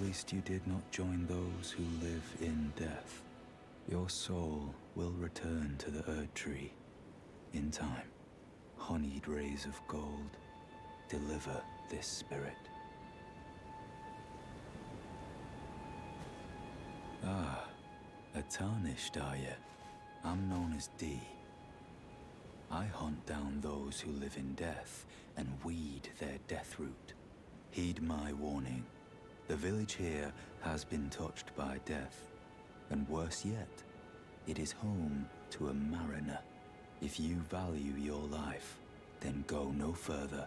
least you did not join those who live in death. Your soul will return to the Erd Tree in time. Honeyed rays of gold deliver this spirit. Ah, a Tarnished, are you? I'm known as D. I hunt down those who live in death and weed their death root. Heed my warning. The village here has been touched by death. And worse yet, it is home to a mariner. If you value your life, then go no further.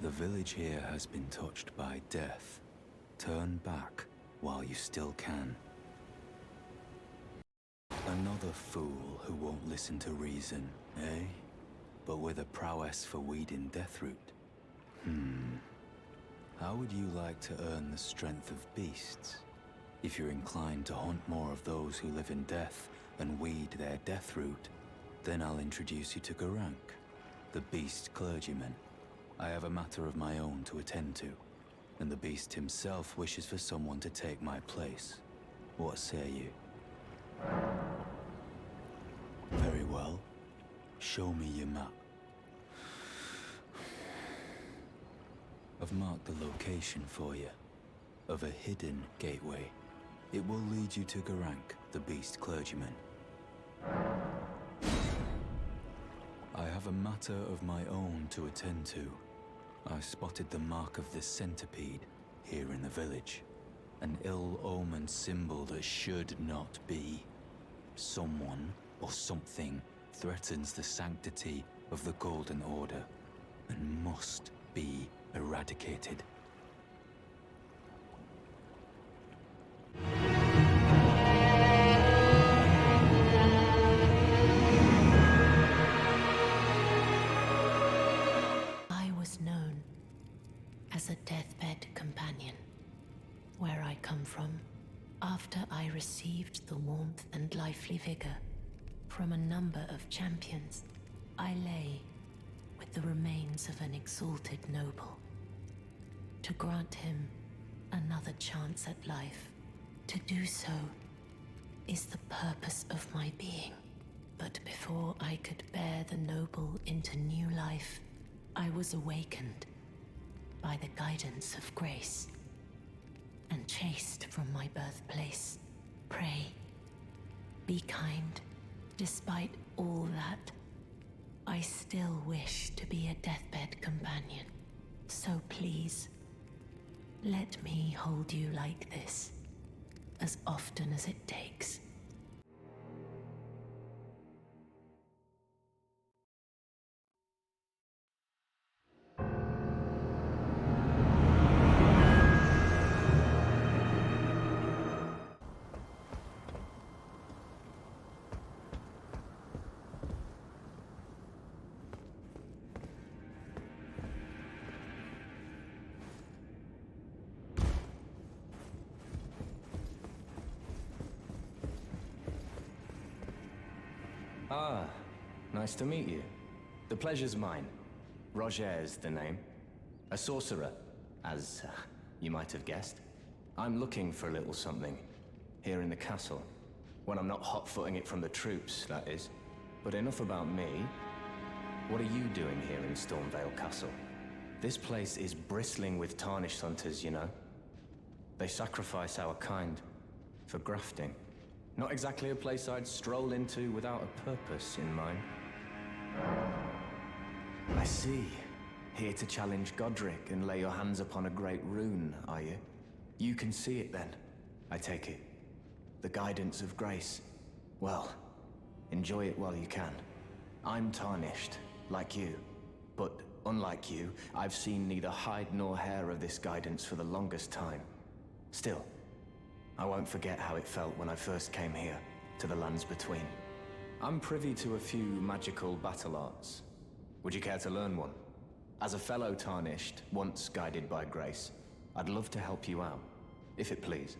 The village here has been touched by death. Turn back while you still can. Another fool who won't listen to reason, eh? But with a prowess for weeding Deathroot. How would you like to earn the strength of beasts? If you're inclined to hunt more of those who live in death and weed their Deathroot, then I'll introduce you to Gurranq, the beast clergyman. I have a matter of my own to attend to, and the beast himself wishes for someone to take my place. What say you? Very well. Show me your map. I've marked the location for you, of a hidden gateway. It will lead you to Gurranq, the beast clergyman. I have a matter of my own to attend to. I spotted the mark of the centipede here in the village. An ill-omened symbol that should not be. Someone or something threatens the sanctity of the Golden Order and must be eradicated. I was known as a deathbed companion. Where I come from, after I received the warmth and lively vigor from a number of champions, I lay with the remains of an exalted noble. To grant him another chance at life, to do so is the purpose of my being. But before I could bear the noble into new life, I was awakened by the guidance of grace and chased from my birthplace. Pray, be kind. Despite all that, I still wish to be a deathbed companion. So please, let me hold you like this, as often as it takes. Ah, nice to meet you. The pleasure's mine. Roger's the name. A sorcerer, as you might have guessed. I'm looking for a little something here in the castle. When I'm not hot-footing it from the troops, that is. But enough about me. What are you doing here in Stormveil Castle? This place is bristling with Tarnished hunters, you know. They sacrifice our kind for grafting. Not exactly a place I'd stroll into without a purpose in mind. I see. Here to challenge Godric and lay your hands upon a great rune, are you? You can see it then, I take it. The guidance of grace. Well, enjoy it while you can. I'm Tarnished, like you. But unlike you, I've seen neither hide nor hair of this guidance for the longest time. Still, I won't forget how it felt when I first came here, to the lands between. I'm privy to a few magical battle arts. Would you care to learn one? As a fellow Tarnished, once guided by grace, I'd love to help you out, if it please.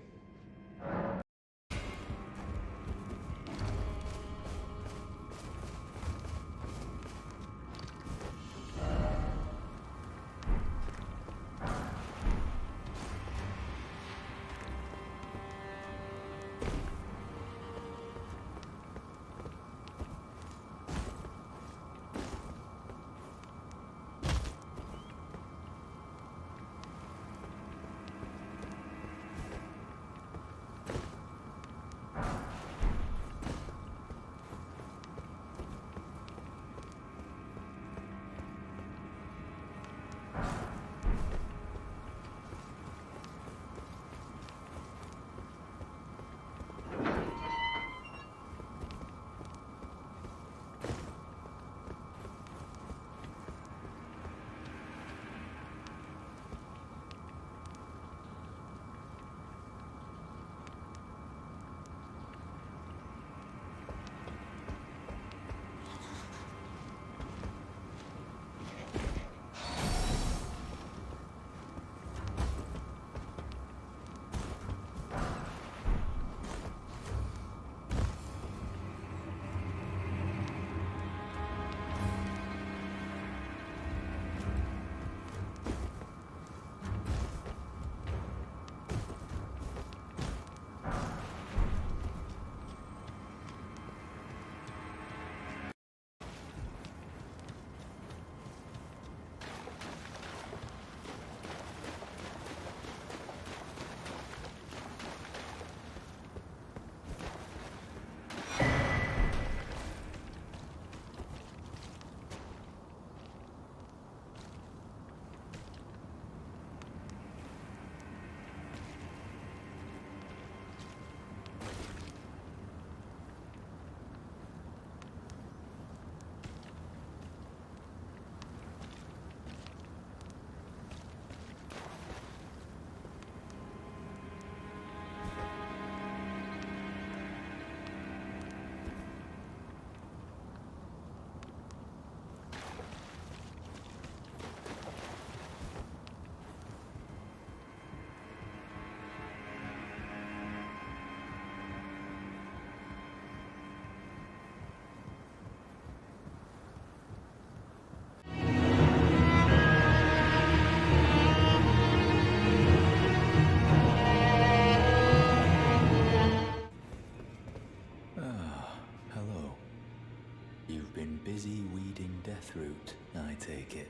busy weeding Deathroot, I take it.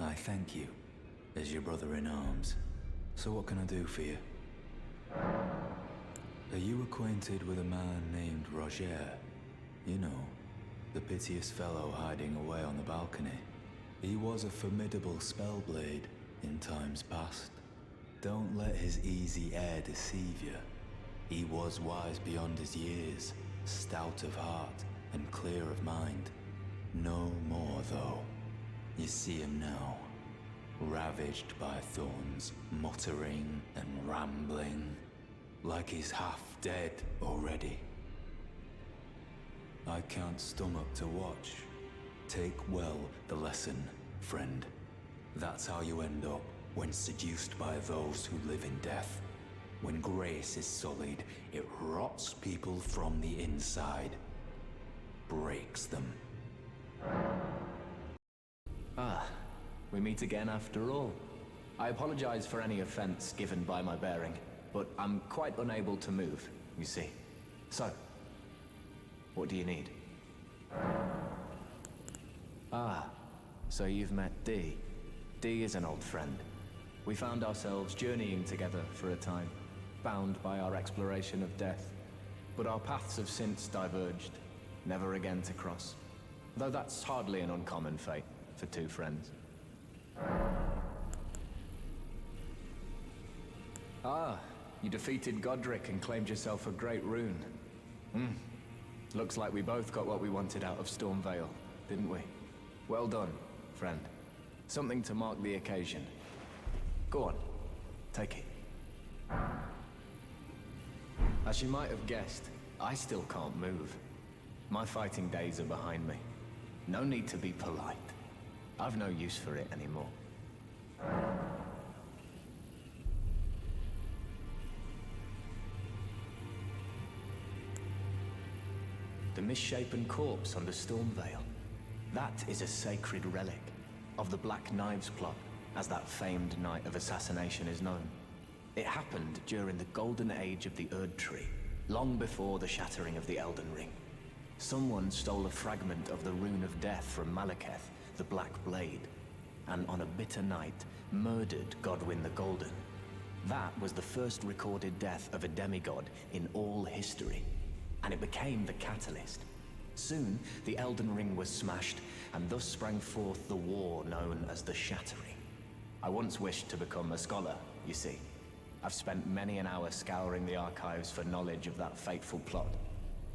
I thank you, as your brother in arms. So what can I do for you? Are you acquainted with a man named Roger? You know, the piteous fellow hiding away on the balcony. He was a formidable spellblade in times past. Don't let his easy air deceive you. He was wise beyond his years, stout of heart, and clear of mind. No more, though. You see him now, ravaged by thorns, muttering and rambling, like he's half dead already. I can't stomach to watch. Take well the lesson, friend. That's how you end up when seduced by those who live in death. When grace is sullied, it rots people from the inside. Breaks them. Ah, we meet again after all. I apologize for any offense given by my bearing, but I'm quite unable to move, you see. So, what do you need? Ah, so you've met Dee. Dee is an old friend. We found ourselves journeying together for a time, bound by our exploration of death. But our paths have since diverged, never again to cross. Though that's hardly an uncommon fate for two friends. Ah, you defeated Godric and claimed yourself a great rune. Looks like we both got what we wanted out of Stormveil, didn't we? Well done, friend. Something to mark the occasion. Go on, take it. As you might have guessed, I still can't move. My fighting days are behind me. No need to be polite. I've no use for it anymore. The misshapen corpse under Stormveil. That is a sacred relic of the Black Knives plot, as that famed night of assassination is known. It happened during the golden age of the Erd Tree, long before the shattering of the Elden Ring. Someone stole a fragment of the Rune of Death from Malekith, the Black Blade, and on a bitter night, murdered Godwyn the Golden. That was the first recorded death of a demigod in all history, and it became the catalyst. Soon, the Elden Ring was smashed, and thus sprang forth the war known as the Shattering. I once wished to become a scholar, you see. I've spent many an hour scouring the archives for knowledge of that fateful plot.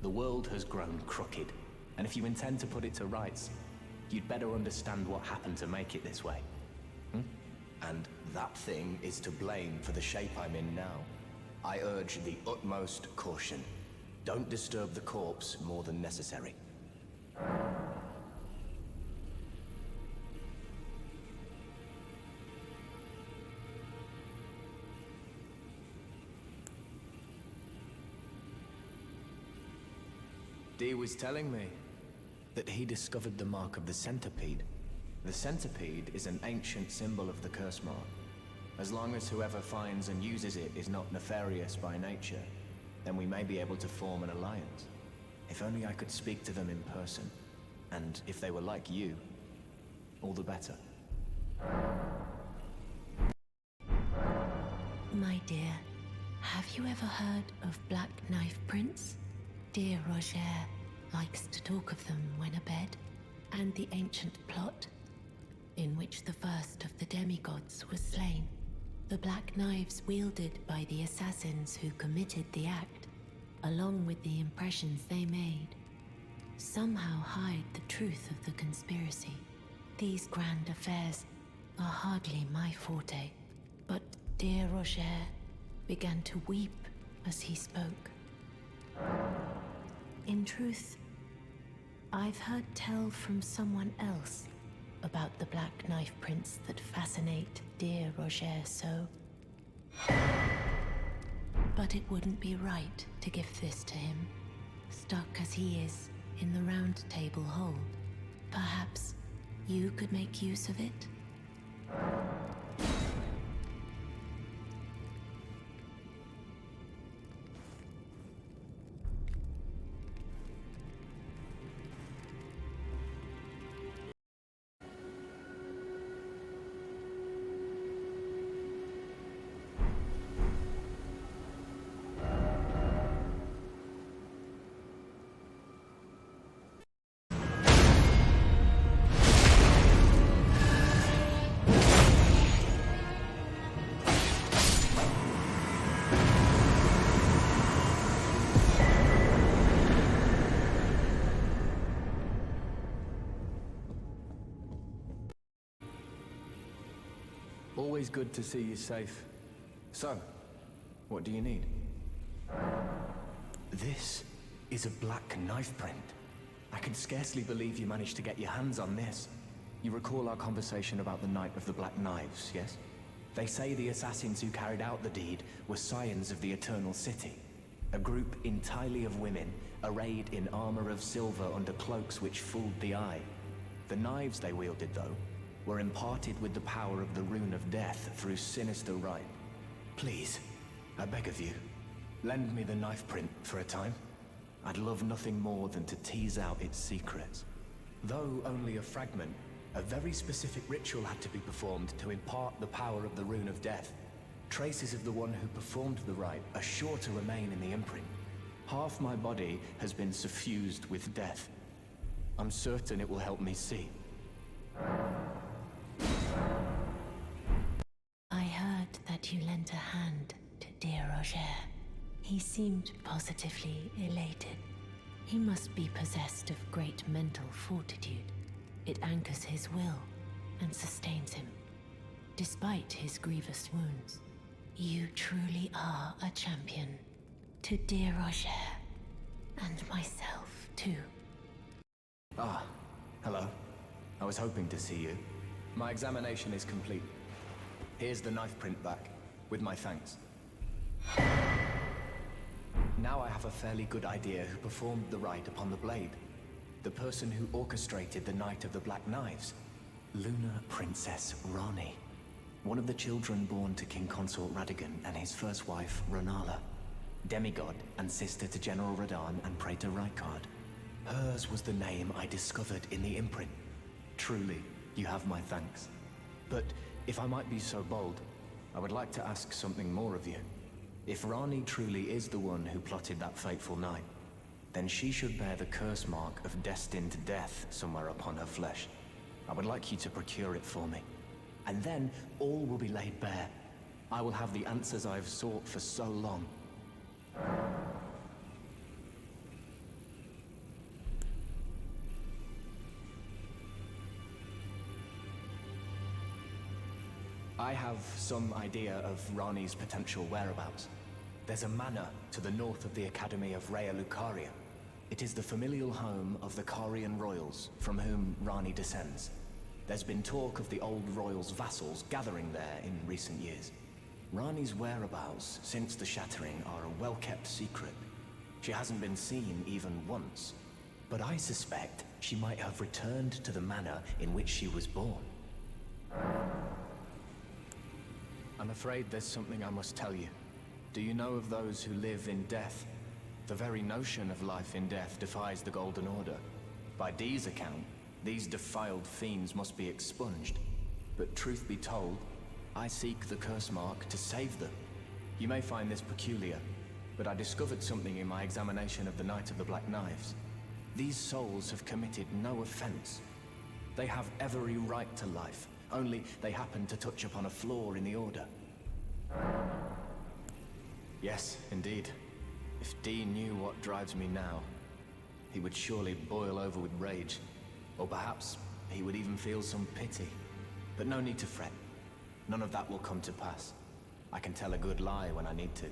The world has grown crooked, and if you intend to put it to rights, you'd better understand what happened to make it this way. And that thing is to blame for the shape I'm in now. I urge the utmost caution. Don't disturb the corpse more than necessary. Dee was telling me that he discovered the mark of the centipede. The centipede is an ancient symbol of the curse mark. As long as whoever finds and uses it is not nefarious by nature, then we may be able to form an alliance. If only I could speak to them in person. And if they were like you, all the better. My dear, have you ever heard of Black Knife Prince? Dear Roger likes to talk of them when abed, and the ancient plot in which the first of the demigods was slain. The black knives wielded by the assassins who committed the act, along with the impressions they made, somehow hide the truth of the conspiracy. These grand affairs are hardly my forte, but dear Roger began to weep as he spoke. In truth, I've heard tell from someone else about the Black Knife Prince that fascinate dear Roger so. But it wouldn't be right to give this to him, stuck as he is in the Round Table hold. Perhaps you could make use of it? Always good to see you safe. So, what do you need? This is a black knife print. I can scarcely believe you managed to get your hands on this. You recall our conversation about the Night of the Black Knives, yes? They say the assassins who carried out the deed were scions of the Eternal City. A group entirely of women, arrayed in armor of silver under cloaks which fooled the eye. The knives they wielded, though, were imparted with the power of the Rune of Death through sinister rite. Please, I beg of you, lend me the knife print for a time. I'd love nothing more than to tease out its secrets. Though only a fragment, a very specific ritual had to be performed to impart the power of the Rune of Death. Traces of the one who performed the rite are sure to remain in the imprint. Half my body has been suffused with death. I'm certain it will help me see. I heard that you lent a hand to dear Roger. He seemed positively elated. He must be possessed of great mental fortitude. It anchors his will and sustains him, despite his grievous wounds. You truly are a champion. To dear Roger, and myself too. Ah, hello. I was hoping to see you. My examination is complete. Here's the knife print back, with my thanks. Now I have a fairly good idea who performed the rite upon the blade. The person who orchestrated the Night of the Black Knives. Lunar Princess Ranni. One of the children born to King Consort Radagon and his first wife, Rennala. Demigod and sister to General Radahn and Praetor Rykard. Hers was the name I discovered in the imprint. Truly, you have my thanks. But if I might be so bold, I would like to ask something more of you. If Ranni truly is the one who plotted that fateful night, then she should bear the curse mark of destined death somewhere upon her flesh. I would like you to procure it for me. And then all will be laid bare. I will have the answers I have sought for so long. I have some idea of Ranni's potential whereabouts. There's a manor to the north of the Academy of Raya Lucaria. It is the familial home of the Carian royals, from whom Ranni descends. There's been talk of the old royals' vassals gathering there in recent years. Ranni's whereabouts since the Shattering are a well-kept secret. She hasn't been seen even once. But I suspect she might have returned to the manor in which she was born. I'm afraid there's something I must tell you. Do you know of those who live in death? The very notion of life in death defies the Golden Order. By Dee's account, these defiled fiends must be expunged. But truth be told, I seek the curse mark to save them. You may find this peculiar, but I discovered something in my examination of the Night of the Black Knives. These souls have committed no offense. They have every right to life, only they happen to touch upon a flaw in the Order. Yes, indeed. If Dee knew what drives me now, he would surely boil over with rage. Or perhaps he would even feel some pity. But no need to fret. None of that will come to pass. I can tell a good lie when I need to.